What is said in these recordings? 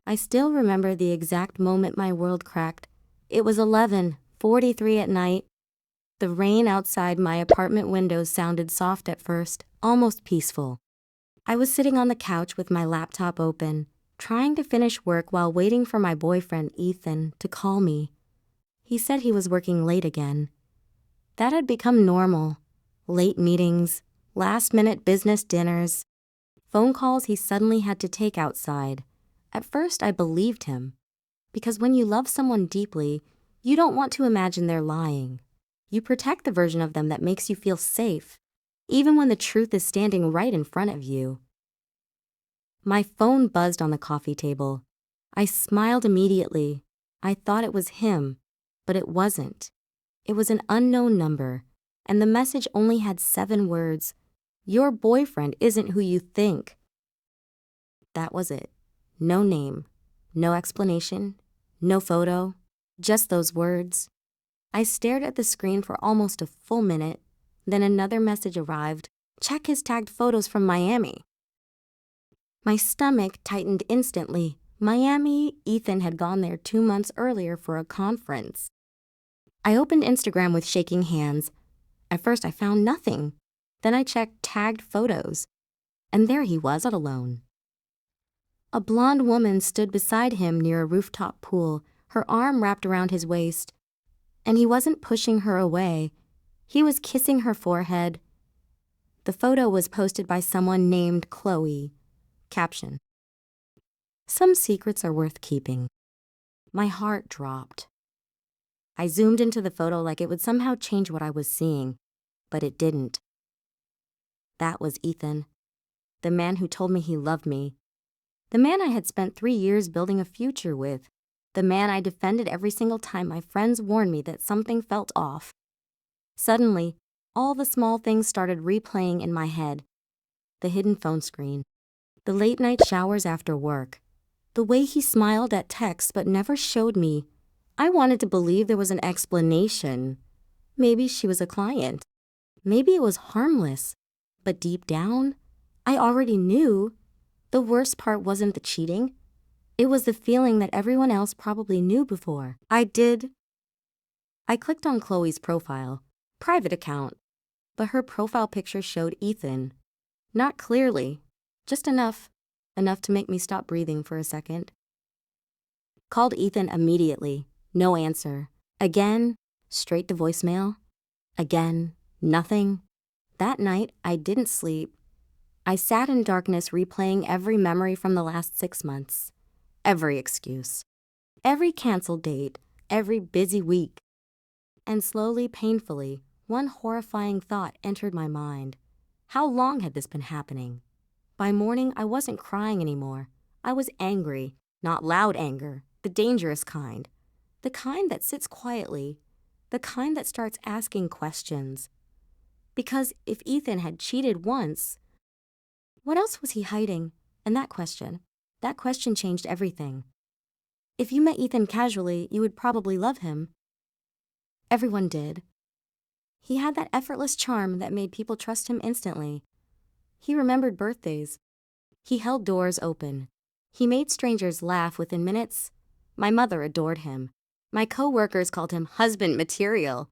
I still remember the exact moment my world cracked. It was 11:43 at night. The rain outside my apartment windows sounded soft at first, almost peaceful. I was sitting on the couch with my laptop open, trying to finish work while waiting for my boyfriend, Ethan, to call me. He said he was working late again. That had become normal. Late meetings, last-minute business dinners, phone calls he suddenly had to take outside. At first, I believed him. Because when you love someone deeply, you don't want to imagine they're lying. You protect the version of them that makes you feel safe, even when the truth is standing right in front of you. My phone buzzed on the coffee table. I smiled immediately. I thought it was him, but it wasn't. It was an unknown number, and the message only had 7 words. Your boyfriend isn't who you think. That was it. No name, no explanation, no photo, just those words. I stared at the screen for almost a full minute. Then another message arrived. Check his tagged photos from Miami. My stomach tightened instantly. Miami, Ethan had gone there 2 months earlier for a conference. I opened Instagram with shaking hands. At first I found nothing. Then I checked tagged photos. And there he was, all alone. A blonde woman stood beside him near a rooftop pool, her arm wrapped around his waist. And he wasn't pushing her away. He was kissing her forehead. The photo was posted by someone named Chloe. Caption: Some secrets are worth keeping. My heart dropped. I zoomed into the photo like it would somehow change what I was seeing, but it didn't. That was Ethan, the man who told me he loved me, the man I had spent 3 years building a future with, the man I defended every single time my friends warned me that something felt off. Suddenly, all the small things started replaying in my head. The hidden phone screen, the late-night showers after work, the way he smiled at texts but never showed me. I wanted to believe there was an explanation. Maybe she was a client. Maybe it was harmless. But deep down, I already knew. The worst part wasn't the cheating. It was the feeling that everyone else probably knew before. I clicked on Chloe's profile, private account, but her profile picture showed Ethan. Not clearly, just enough to make me stop breathing for a second. Called Ethan immediately, no answer. Again, straight to voicemail. Again, nothing. That night, I didn't sleep. I sat in darkness replaying every memory from the last 6 months. Every excuse. Every canceled date. Every busy week. And slowly, painfully, one horrifying thought entered my mind. How long had this been happening? By morning, I wasn't crying anymore. I was angry, not loud anger, the dangerous kind. The kind that sits quietly. The kind that starts asking questions. Because if Ethan had cheated once, what else was he hiding? And that question changed everything. If you met Ethan casually, you would probably love him. Everyone did. He had that effortless charm that made people trust him instantly. He remembered birthdays. He held doors open. He made strangers laugh within minutes. My mother adored him. My co-workers called him husband material.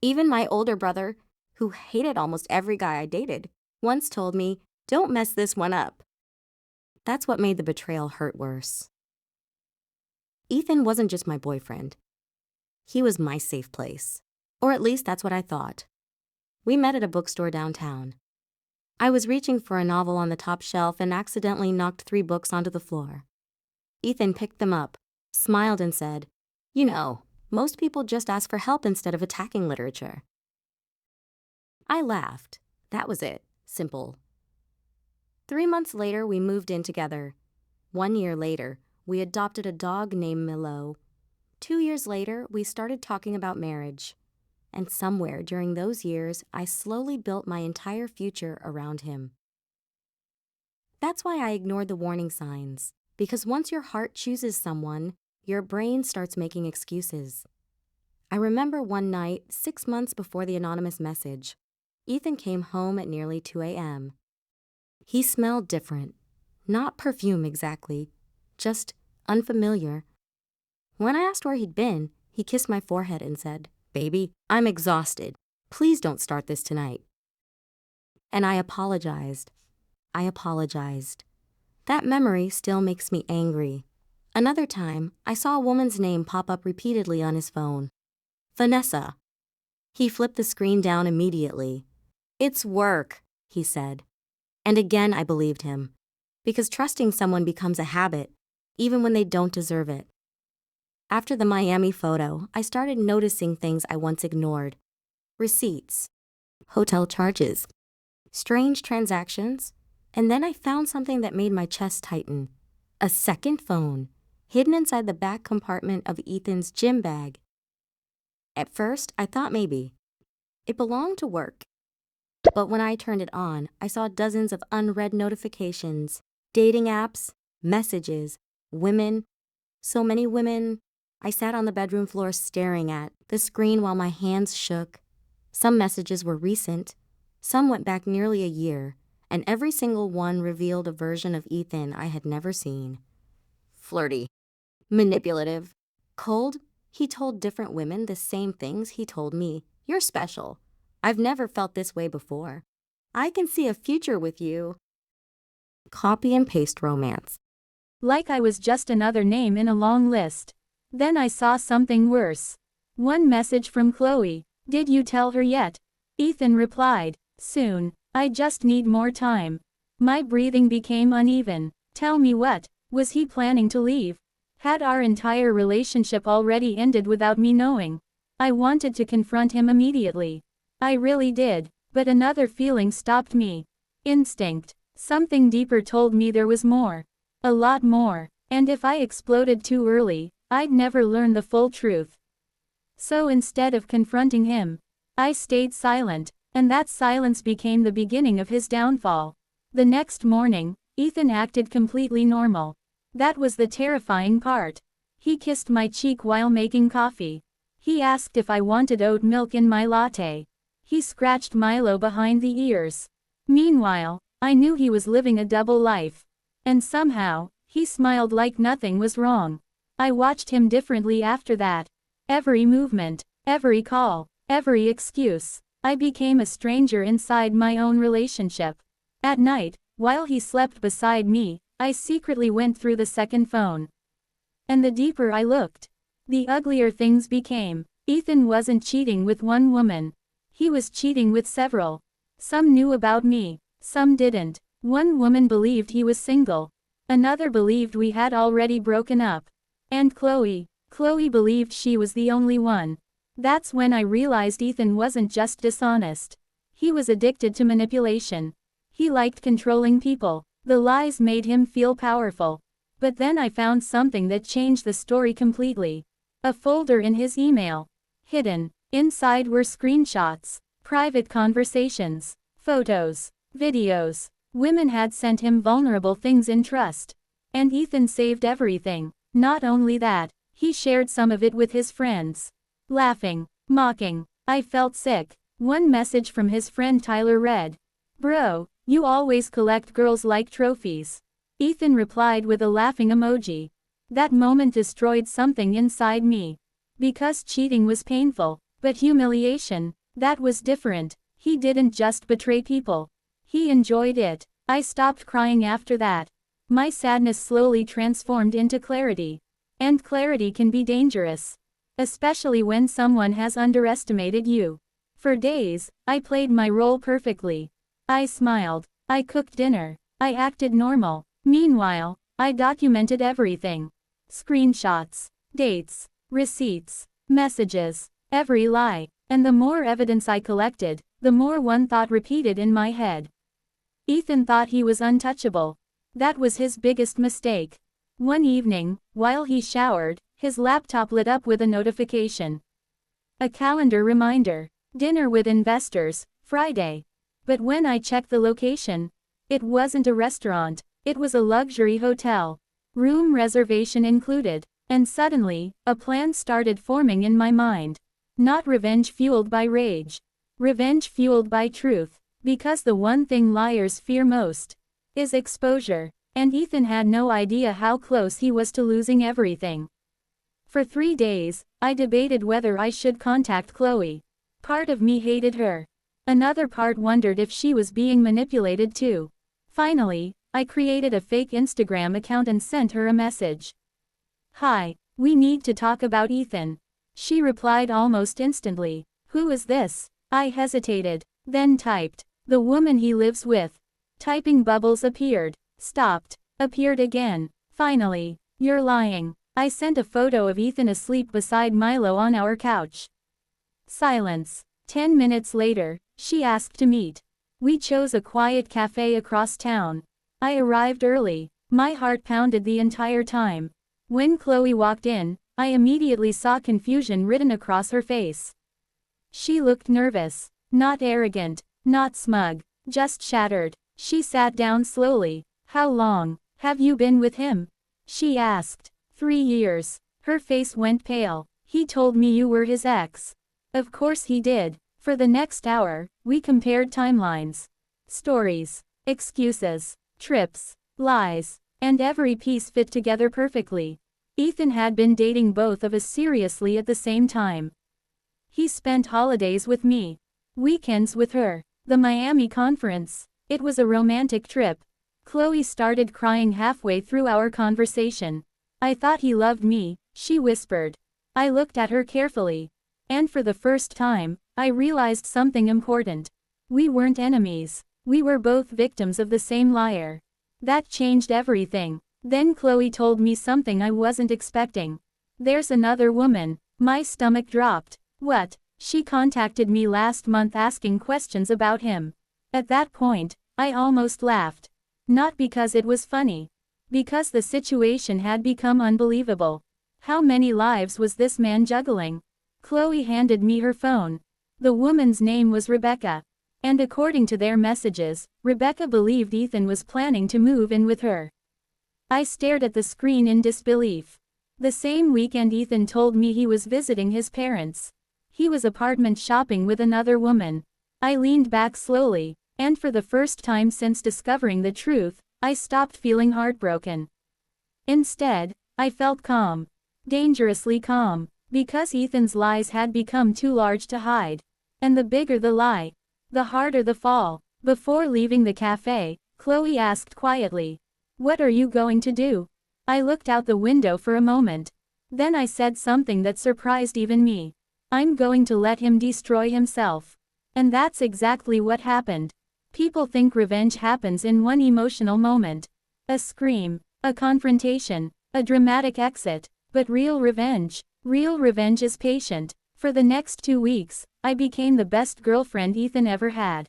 Even my older brother, who hated almost every guy I dated, once told me, "Don't mess this one up." That's what made the betrayal hurt worse. Ethan wasn't just my boyfriend. He was my safe place. Or at least that's what I thought. We met at a bookstore downtown. I was reaching for a novel on the top shelf and accidentally knocked 3 books onto the floor. Ethan picked them up, smiled and said, "You know, most people just ask for help instead of attacking literature." I laughed. That was it. Simple. 3 months later, we moved in together. 1 year later, we adopted a dog named Milo. 2 years later, we started talking about marriage. And somewhere during those years, I slowly built my entire future around him. That's why I ignored the warning signs. Because once your heart chooses someone, your brain starts making excuses. I remember one night, 6 months before the anonymous message, Ethan came home at nearly 2 a.m. He smelled different. Not perfume exactly, just unfamiliar. When I asked where he'd been, he kissed my forehead and said, "Baby, I'm exhausted. Please don't start this tonight." And I apologized. I apologized. That memory still makes me angry. Another time, I saw a woman's name pop up repeatedly on his phone. Vanessa. He flipped the screen down immediately. "It's work," he said. And again I believed him. Because trusting someone becomes a habit, even when they don't deserve it. After the Miami photo, I started noticing things I once ignored. Receipts, hotel charges, strange transactions, and then I found something that made my chest tighten. A second phone, hidden inside the back compartment of Ethan's gym bag. At first, I thought maybe it belonged to work. But when I turned it on, I saw dozens of unread notifications, dating apps, messages, women, so many women. I sat on the bedroom floor staring at the screen while my hands shook. Some messages were recent, some went back nearly a year, and every single one revealed a version of Ethan I had never seen. Flirty, manipulative, cold. He told different women the same things he told me. "You're special. I've never felt this way before. I can see a future with you." Copy and paste romance. Like I was just another name in a long list. Then I saw something worse. One message from Chloe. "Did you tell her yet?" Ethan replied, "Soon. I just need more time." My breathing became uneven. Tell me what? Was he planning to leave? Had our entire relationship already ended without me knowing? I wanted to confront him immediately. I really did, but another feeling stopped me. Instinct. Something deeper told me there was more. A lot more. And if I exploded too early, I'd never learn the full truth. So instead of confronting him, I stayed silent, and that silence became the beginning of his downfall. The next morning, Ethan acted completely normal. That was the terrifying part. He kissed my cheek while making coffee. He asked if I wanted oat milk in my latte. He scratched Milo behind the ears. Meanwhile, I knew he was living a double life. And somehow, he smiled like nothing was wrong. I watched him differently after that. Every movement, every call, every excuse. I became a stranger inside my own relationship. At night, while he slept beside me, I secretly went through the second phone. And the deeper I looked, the uglier things became. Ethan wasn't cheating with one woman. He was cheating with several. Some knew about me, some didn't. One woman believed he was single. Another believed we had already broken up. And Chloe believed she was the only one. That's when I realized Ethan wasn't just dishonest. He was addicted to manipulation. He liked controlling people. The lies made him feel powerful. But then I found something that changed the story completely. A folder in his email. Hidden. Inside were screenshots, private conversations, photos, videos. Women had sent him vulnerable things in trust. And Ethan saved everything. Not only that, he shared some of it with his friends. Laughing, mocking. I felt sick. One message from his friend Tyler read, "Bro, you always collect girls like trophies." Ethan replied with a laughing emoji. That moment destroyed something inside me. Because cheating was painful, but humiliation, that was different. He didn't just betray people. He enjoyed it. I stopped crying after that. My sadness slowly transformed into clarity. And clarity can be dangerous. Especially when someone has underestimated you. For days, I played my role perfectly. I smiled. I cooked dinner. I acted normal. Meanwhile, I documented everything. Screenshots, dates, receipts, messages, every lie. And the more evidence I collected, the more one thought repeated in my head. Ethan thought he was untouchable. That was his biggest mistake. One evening, while he showered, his laptop lit up with a notification. A calendar reminder. Dinner with investors, Friday. But when I checked the location, it wasn't a restaurant, it was a luxury hotel. Room reservation included. And suddenly, a plan started forming in my mind. Not revenge fueled by rage. Revenge fueled by truth. Because the one thing liars fear most is exposure. And Ethan had no idea how close he was to losing everything. For 3 days, I debated whether I should contact Chloe. Part of me hated her. Another part wondered if she was being manipulated too. Finally, I created a fake Instagram account and sent her a message. "Hi, we need to talk about Ethan." She replied almost instantly. "Who is this?" I hesitated, then typed, "The woman he lives with." Typing bubbles appeared, stopped, appeared again. Finally, "You're lying." I sent a photo of Ethan asleep beside Milo on our couch. Silence. 10 minutes later, she asked to meet. We chose a quiet cafe across town. I arrived early. My heart pounded the entire time. When Chloe walked in, I immediately saw confusion written across her face. She looked nervous, not arrogant, not smug, just shattered. She sat down slowly. "How long have you been with him?" she asked. 3 years. Her face went pale. "He told me you were his ex." Of course he did. For the next hour, we compared timelines, stories, excuses, trips, lies, and every piece fit together perfectly. Ethan had been dating both of us seriously at the same time. He spent holidays with me, weekends with her, the Miami conference. It was a romantic trip. Chloe started crying halfway through our conversation. "I thought he loved me," she whispered. I looked at her carefully. And for the first time, I realized something important. We weren't enemies. We were both victims of the same liar. That changed everything. Then Chloe told me something I wasn't expecting. "There's another woman." My stomach dropped. "What?" "She contacted me last month asking questions about him." At that point, I almost laughed. Not because it was funny. Because the situation had become unbelievable. How many lives was this man juggling? Chloe handed me her phone. The woman's name was Rebecca. And according to their messages, Rebecca believed Ethan was planning to move in with her. I stared at the screen in disbelief. The same weekend Ethan told me he was visiting his parents. He was apartment shopping with another woman. I leaned back slowly, and for the first time since discovering the truth, I stopped feeling heartbroken. Instead, I felt calm. Dangerously calm. Because Ethan's lies had become too large to hide. And the bigger the lie, the harder the fall. Before leaving the cafe, Chloe asked quietly, "What are you going to do?" I looked out the window for a moment. Then I said something that surprised even me. "I'm going to let him destroy himself." And that's exactly what happened. People think revenge happens in one emotional moment. A scream, a confrontation, a dramatic exit. But real revenge is patient. For the next 2 weeks, I became the best girlfriend Ethan ever had.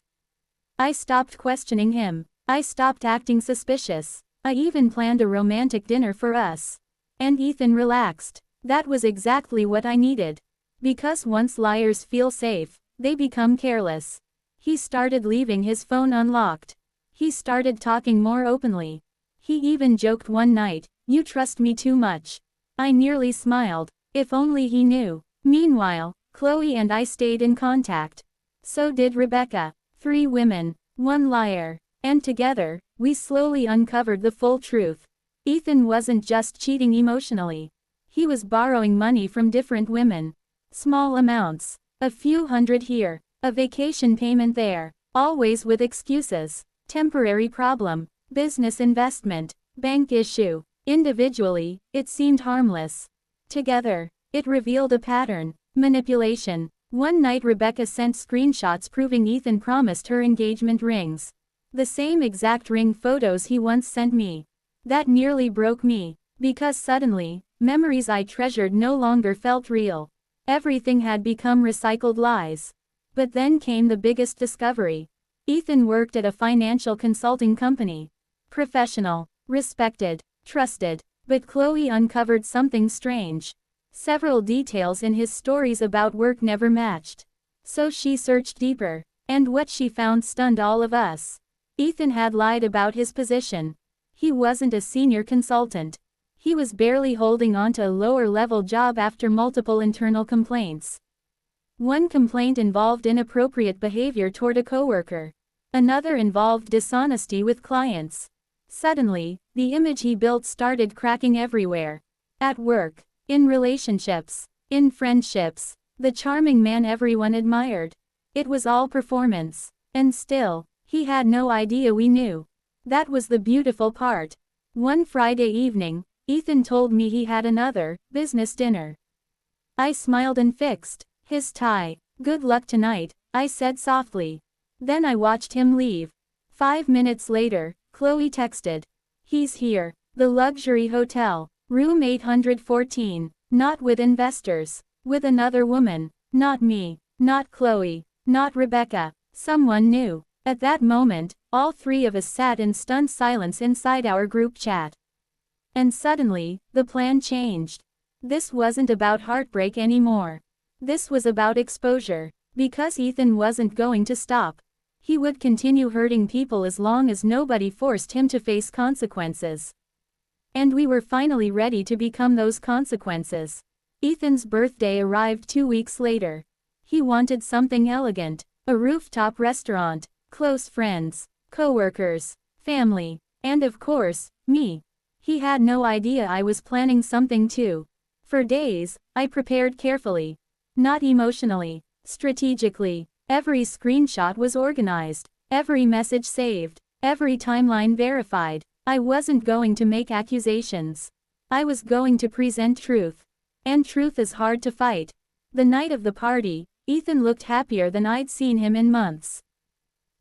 I stopped questioning him. I stopped acting suspicious. I even planned a romantic dinner for us. And Ethan relaxed. That was exactly what I needed. Because once liars feel safe, they become careless. He started leaving his phone unlocked. He started talking more openly. He even joked one night, "You trust me too much." I nearly smiled. If only he knew. Meanwhile, Chloe and I stayed in contact. So did Rebecca. 3 women, 1 liar. And together, we slowly uncovered the full truth. Ethan wasn't just cheating emotionally. He was borrowing money from different women. Small amounts. A few hundred here. A vacation payment there. Always with excuses. Temporary problem. Business investment. Bank issue. Individually, it seemed harmless. Together, it revealed a pattern. Manipulation. One night Rebecca sent screenshots proving Ethan promised her engagement rings. The same exact ring photos he once sent me. That nearly broke me. Because suddenly, memories I treasured no longer felt real. Everything had become recycled lies. But then came the biggest discovery. Ethan worked at a financial consulting company. Professional, respected, trusted. But Chloe uncovered something strange. Several details in his stories about work never matched. So she searched deeper. And what she found stunned all of us. Ethan had lied about his position. He wasn't a senior consultant. He was barely holding on to a lower-level job after multiple internal complaints. One complaint involved inappropriate behavior toward a coworker. Another involved dishonesty with clients. Suddenly, the image he built started cracking everywhere. At work, in relationships, in friendships, the charming man everyone admired. It was all performance. And still, he had no idea we knew. That was the beautiful part. One Friday evening, Ethan told me he had another business dinner. I smiled and fixed his tie. "Good luck tonight," I said softly. Then I watched him leave. 5 minutes later, Chloe texted. "He's here. The luxury hotel. Room 814. Not with investors. With another woman. Not me. Not Chloe. Not Rebecca. Someone new." At that moment, all three of us sat in stunned silence inside our group chat. And suddenly, the plan changed. This wasn't about heartbreak anymore. This was about exposure. Because Ethan wasn't going to stop. He would continue hurting people as long as nobody forced him to face consequences. And we were finally ready to become those consequences. Ethan's birthday arrived 2 weeks later. He wanted something elegant, a rooftop restaurant, close friends, coworkers, family, and of course, me. He had no idea I was planning something too. For days, I prepared carefully. Not emotionally, strategically. Every screenshot was organized, every message saved, every timeline verified. I wasn't going to make accusations. I was going to present truth. And truth is hard to fight. The night of the party, Ethan looked happier than I'd seen him in months.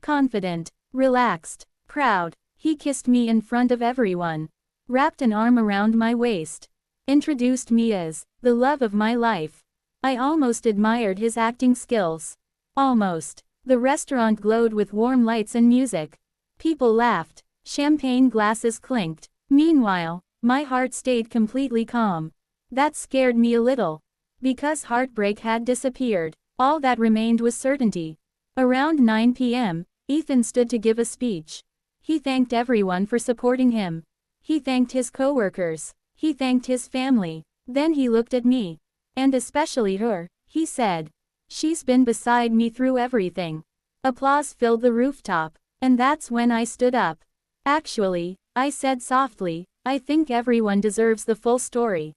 Confident, relaxed, proud. He kissed me in front of everyone. Wrapped an arm around my waist. Introduced me as the love of my life. I almost admired his acting skills. Almost. The restaurant glowed with warm lights and music. People laughed. Champagne glasses clinked. Meanwhile, my heart stayed completely calm. That scared me a little. Because heartbreak had disappeared, all that remained was certainty. Around 9 p.m., Ethan stood to give a speech. He thanked everyone for supporting him. He thanked his coworkers. He thanked his family. Then he looked at me. And especially her, he said. "She's been beside me through everything." Applause filled the rooftop. And that's when I stood up. "Actually," I said softly, "I think everyone deserves the full story."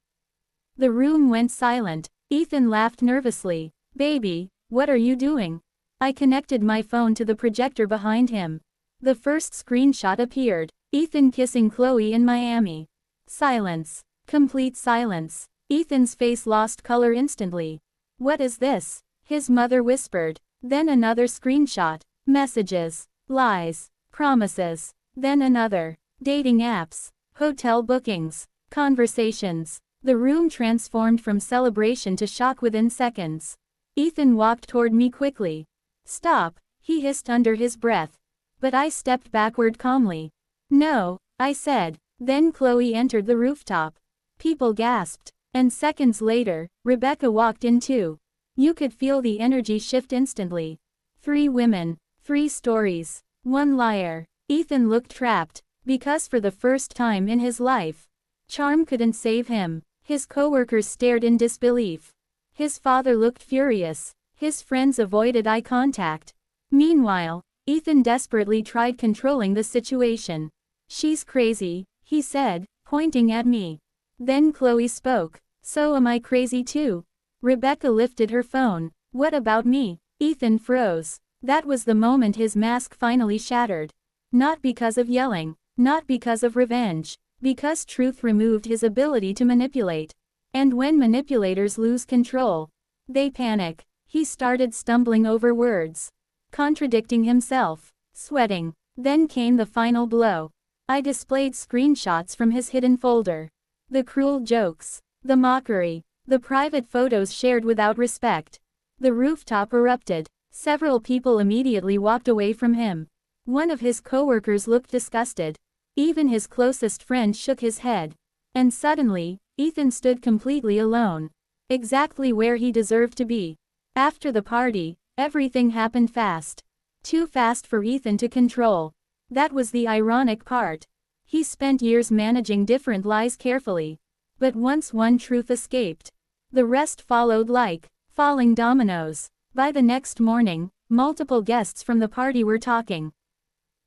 The room went silent. Ethan laughed nervously. "Baby, what are you doing?" I connected my phone to the projector behind him. The first screenshot appeared. Ethan kissing Chloe in Miami. Silence. Complete silence. Ethan's face lost color instantly. "What is this?" his mother whispered. Then another screenshot. Messages. Lies. Promises. Then another. Dating apps. Hotel bookings. Conversations. The room transformed from celebration to shock within seconds. Ethan walked toward me quickly. "Stop," he hissed under his breath. But I stepped backward calmly. "No," I said. Then Chloe entered the rooftop. People gasped. And seconds later, Rebecca walked in too. You could feel the energy shift instantly. 3 women, 3 stories, 1 liar. Ethan looked trapped. Because for the first time in his life, charm couldn't save him. His coworkers stared in disbelief. His father looked furious. His friends avoided eye contact. Meanwhile, Ethan desperately tried controlling the situation. "She's crazy," he said, pointing at me. Then Chloe spoke. "So am I crazy too?" Rebecca lifted her phone. "What about me?" Ethan froze. That was the moment his mask finally shattered. Not because of yelling. Not because of revenge. Because truth removed his ability to manipulate. And when manipulators lose control, they panic. He started stumbling over words. Contradicting himself. Sweating. Then came the final blow. I displayed screenshots from his hidden folder. The cruel jokes. The mockery. The private photos shared without respect. The rooftop erupted. Several people immediately walked away from him. One of his coworkers looked disgusted. Even his closest friend shook his head. And suddenly, Ethan stood completely alone. Exactly where he deserved to be. After the party, everything happened fast. Too fast for Ethan to control. That was the ironic part. He spent years managing different lies carefully. But once one truth escaped, the rest followed like falling dominoes. By the next morning, multiple guests from the party were talking.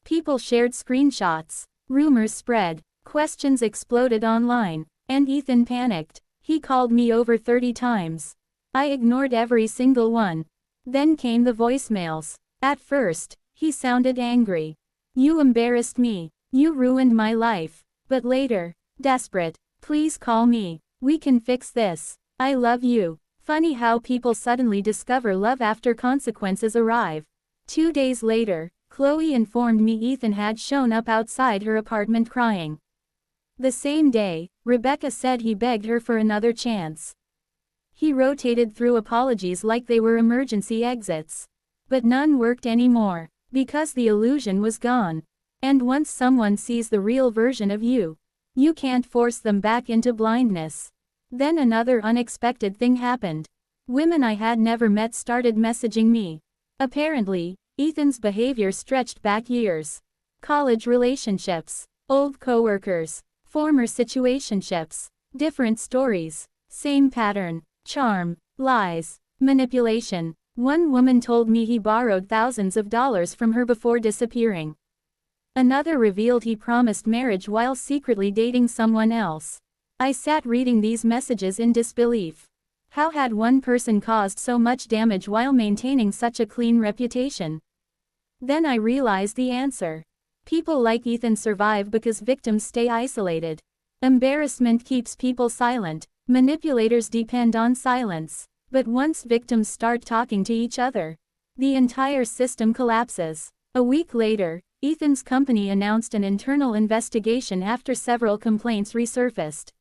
People shared screenshots. Rumors spread, questions exploded online, and Ethan panicked. He called me over 30 times. I ignored every single one. Then came the voicemails. At first, he sounded angry. "You embarrassed me. You ruined my life." But later, desperate, "Please call me. We can fix this. I love you." Funny how people suddenly discover love after consequences arrive. 2 days later, Chloe informed me Ethan had shown up outside her apartment crying. The same day, Rebecca said he begged her for another chance. He rotated through apologies like they were emergency exits. But none worked anymore, because the illusion was gone. And once someone sees the real version of you, you can't force them back into blindness. Then another unexpected thing happened. Women I had never met started messaging me. Apparently, Ethan's behavior stretched back years. College relationships, old coworkers, former situationships, different stories, same pattern, charm, lies, manipulation. One woman told me he borrowed thousands of dollars from her before disappearing. Another revealed he promised marriage while secretly dating someone else. I sat reading these messages in disbelief. How had one person caused so much damage while maintaining such a clean reputation? Then I realized the answer. People like Ethan survive because victims stay isolated. Embarrassment keeps people silent. Manipulators depend on silence. But once victims start talking to each other, the entire system collapses. A week later, Ethan's company announced an internal investigation after several complaints resurfaced.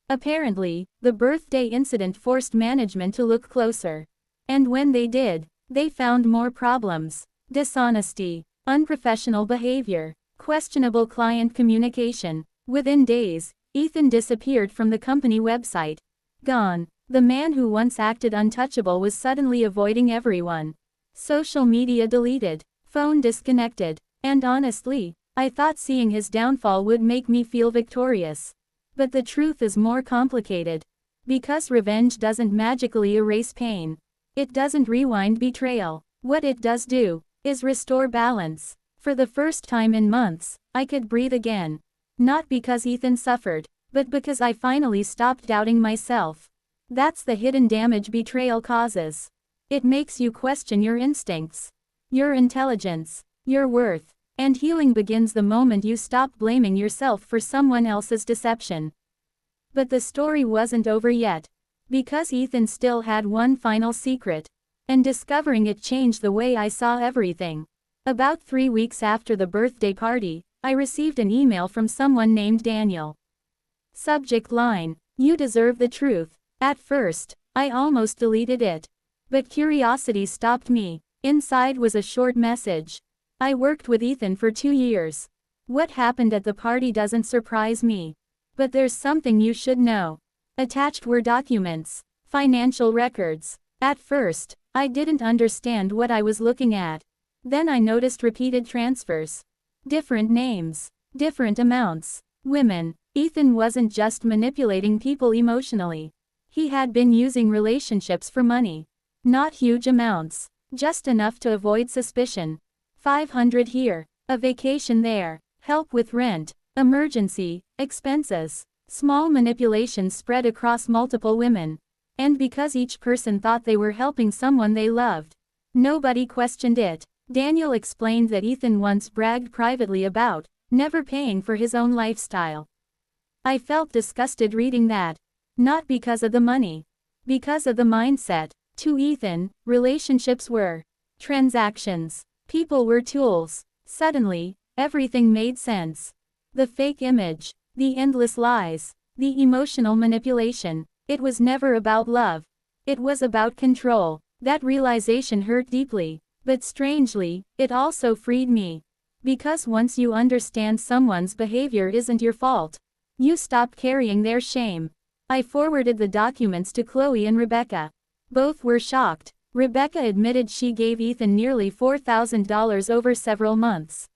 Apparently, the birthday incident forced management to look closer. And when they did, they found more problems: dishonesty, unprofessional behavior, questionable client communication. Within days, Ethan disappeared from the company website. Gone. The man who once acted untouchable was suddenly avoiding everyone. Social media deleted, phone disconnected, and honestly, I thought seeing his downfall would make me feel victorious. But the truth is more complicated. Because revenge doesn't magically erase pain. It doesn't rewind betrayal. What it does do is restore balance. For the first time in months, I could breathe again. Not because Ethan suffered, but because I finally stopped doubting myself. That's the hidden damage betrayal causes. It makes you question your instincts, your intelligence, your worth. And healing begins the moment you stop blaming yourself for someone else's deception. But the story wasn't over yet. Because Ethan still had one final secret. And discovering it changed the way I saw everything. About 3 weeks after the birthday party, I received an email from someone named Daniel. Subject line: "You deserve the truth." At first, I almost deleted it. But curiosity stopped me. Inside was a short message. "I worked with Ethan for 2 years. What happened at the party doesn't surprise me. But there's something you should know." Attached were documents, financial records. At first, I didn't understand what I was looking at. Then I noticed repeated transfers. Different names, different amounts, women. Ethan wasn't just manipulating people emotionally. He had been using relationships for money. Not huge amounts, just enough to avoid suspicion. 500 here, a vacation there, help with rent, emergency, expenses. Small manipulations spread across multiple women. And because each person thought they were helping someone they loved, nobody questioned it. Daniel explained that Ethan once bragged privately about never paying for his own lifestyle. I felt disgusted reading that. Not because of the money. Because of the mindset. To Ethan, relationships were transactions. People were tools. Suddenly, everything made sense. The fake image, the endless lies, the emotional manipulation. It was never about love. It was about control. That realization hurt deeply. But strangely, it also freed me. Because once you understand someone's behavior isn't your fault, you stop carrying their shame. I forwarded the documents to Chloe and Rebecca. Both were shocked. Rebecca admitted she gave Ethan nearly $4,000 over several months.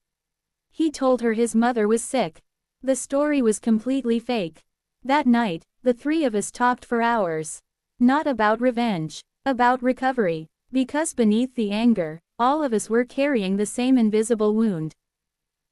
He told her his mother was sick. The story was completely fake. That night, the three of us talked for hours. Not about revenge, about recovery. Because beneath the anger, all of us were carrying the same invisible wound.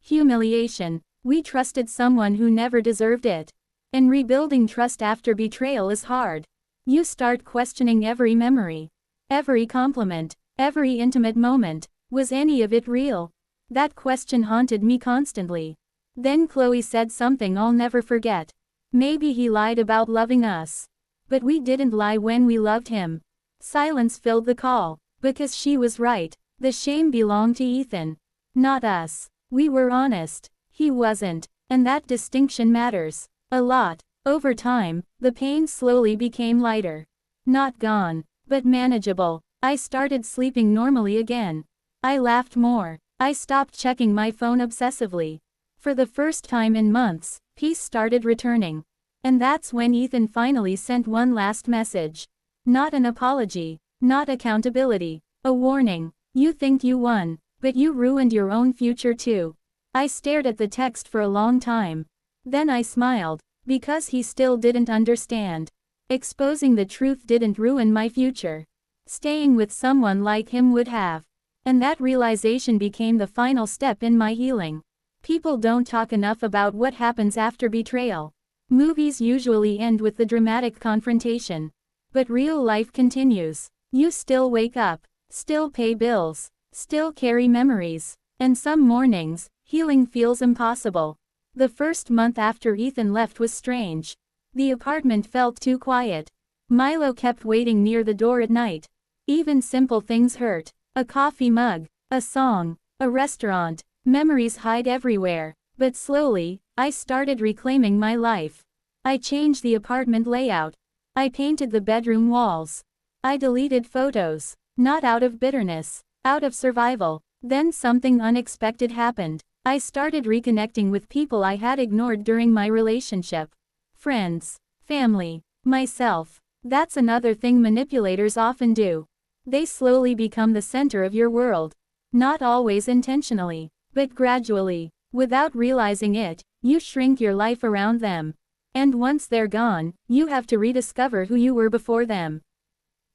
Humiliation. We trusted someone who never deserved it. And rebuilding trust after betrayal is hard. You start questioning every memory, every compliment, every intimate moment. Was any of it real? That question haunted me constantly. Then Chloe said something I'll never forget. Maybe he lied about loving us. But we didn't lie when we loved him. Silence filled the call. Because she was right. The shame belonged to Ethan, not us. We were honest. He wasn't. And that distinction matters a lot. Over time, the pain slowly became lighter. Not gone, but manageable. I started sleeping normally again. I laughed more. I stopped checking my phone obsessively. For the first time in months, peace started returning. And that's when Ethan finally sent one last message. Not an apology, not accountability, a warning. You think you won, but you ruined your own future too. I stared at the text for a long time. Then I smiled, because he still didn't understand. Exposing the truth didn't ruin my future. Staying with someone like him would have. And that realization became the final step in my healing. People don't talk enough about what happens after betrayal. Movies usually end with the dramatic confrontation. But real life continues. You still wake up, still pay bills, still carry memories. And some mornings, healing feels impossible. The first month after Ethan left was strange. The apartment felt too quiet. Milo kept waiting near the door at night. Even simple things hurt. A coffee mug, a song, a restaurant. Memories hide everywhere. But slowly, I started reclaiming my life. I changed the apartment layout. I painted the bedroom walls. I deleted photos. Not out of bitterness, out of survival. Then something unexpected happened. I started reconnecting with people I had ignored during my relationship. Friends, family, myself. That's another thing manipulators often do. They slowly become the center of your world. Not always intentionally, but gradually. Without realizing it, you shrink your life around them. And once they're gone, you have to rediscover who you were before them.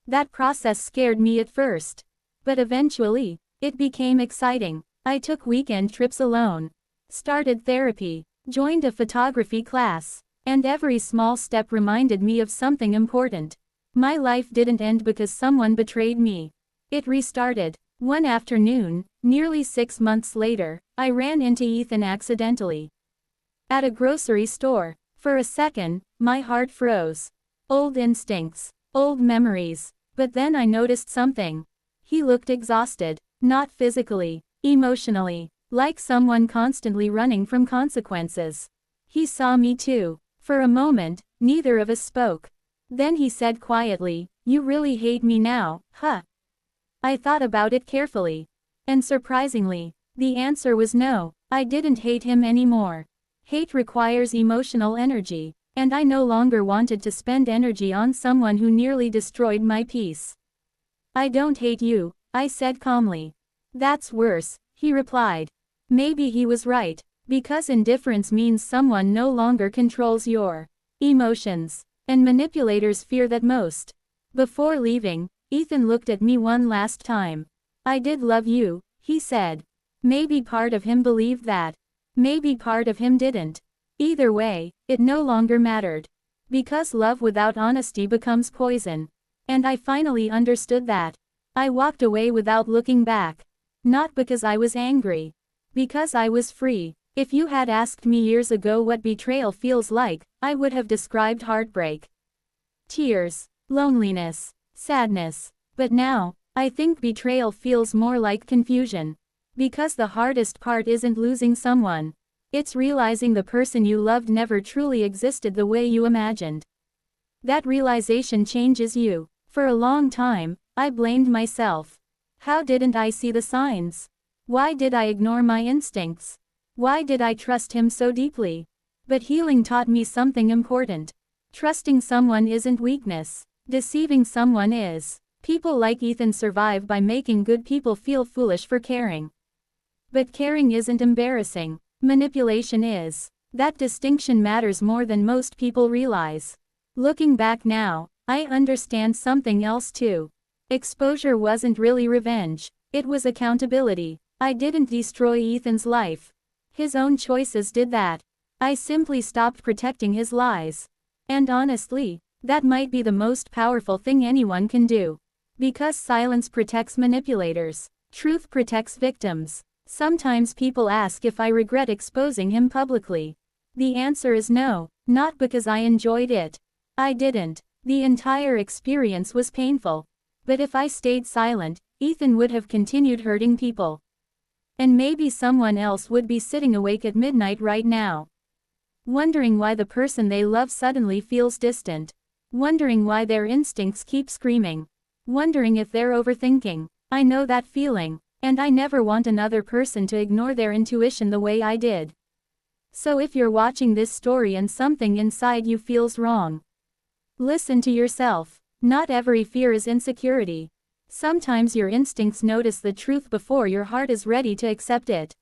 That process scared me at first. But eventually, it became exciting. I took weekend trips alone. Started therapy. Joined a photography class. And every small step reminded me of something important. My life didn't end because someone betrayed me. It restarted. One afternoon, nearly 6 months later, I ran into Ethan accidentally. At a grocery store. For a second, my heart froze. Old instincts. Old memories. But then I noticed something. He looked exhausted. Not physically. Emotionally. Like someone constantly running from consequences. He saw me too. For a moment, neither of us spoke. Then he said quietly, "You really hate me now, huh?" I thought about it carefully. And surprisingly, the answer was no. I didn't hate him anymore. Hate requires emotional energy, and I no longer wanted to spend energy on someone who nearly destroyed my peace. "I don't hate you," I said calmly. "That's worse," he replied. Maybe he was right, because indifference means someone no longer controls your emotions, and manipulators fear that most. Before leaving, Ethan looked at me one last time. "I did love you," he said. Maybe part of him believed that. Maybe part of him didn't. Either way, it no longer mattered. Because love without honesty becomes poison. And I finally understood that. I walked away without looking back. Not because I was angry. Because I was free. If you had asked me years ago what betrayal feels like, I would have described heartbreak. Tears. Loneliness. Sadness. But now, I think betrayal feels more like confusion. Because the hardest part isn't losing someone. It's realizing the person you loved never truly existed the way you imagined. That realization changes you. For a long time, I blamed myself. How didn't I see the signs? Why did I ignore my instincts? Why did I trust him so deeply? But healing taught me something important. Trusting someone isn't weakness. Deceiving someone is. People like Ethan survive by making good people feel foolish for caring. But caring isn't embarrassing. Manipulation is. That distinction matters more than most people realize. Looking back now, I understand something else too. Exposure wasn't really revenge. It was accountability. I didn't destroy Ethan's life. His own choices did that. I simply stopped protecting his lies. And honestly, that might be the most powerful thing anyone can do. Because silence protects manipulators. Truth protects victims. Sometimes people ask if I regret exposing him publicly. The answer is no, not because I enjoyed it. I didn't. The entire experience was painful. But if I stayed silent, Ethan would have continued hurting people. And maybe someone else would be sitting awake at midnight right now, wondering why the person they love suddenly feels distant. Wondering why their instincts keep screaming. Wondering if they're overthinking. I know that feeling, and I never want another person to ignore their intuition the way I did. So if you're watching this story and something inside you feels wrong, listen to yourself. Not every fear is insecurity. Sometimes your instincts notice the truth before your heart is ready to accept it.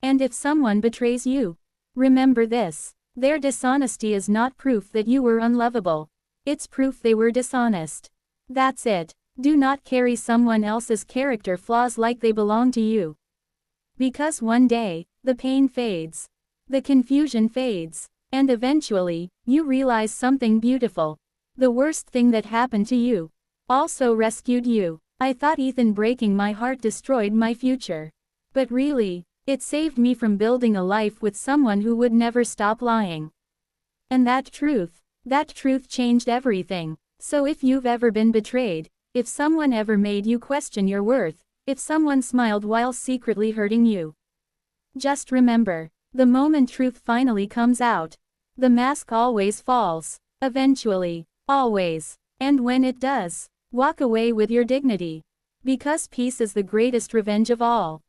And if someone betrays you, remember this: their dishonesty is not proof that you were unlovable. It's proof they were dishonest. That's it. Do not carry someone else's character flaws like they belong to you. Because one day, the pain fades. The confusion fades. And eventually, you realize something beautiful. The worst thing that happened to you also rescued you. I thought Ethan breaking my heart destroyed my future. But really, it saved me from building a life with someone who would never stop lying. And that truth changed everything. So if you've ever been betrayed, if someone ever made you question your worth, if someone smiled while secretly hurting you, just remember, the moment truth finally comes out, the mask always falls. Eventually. Always. And when it does, walk away with your dignity. Because peace is the greatest revenge of all.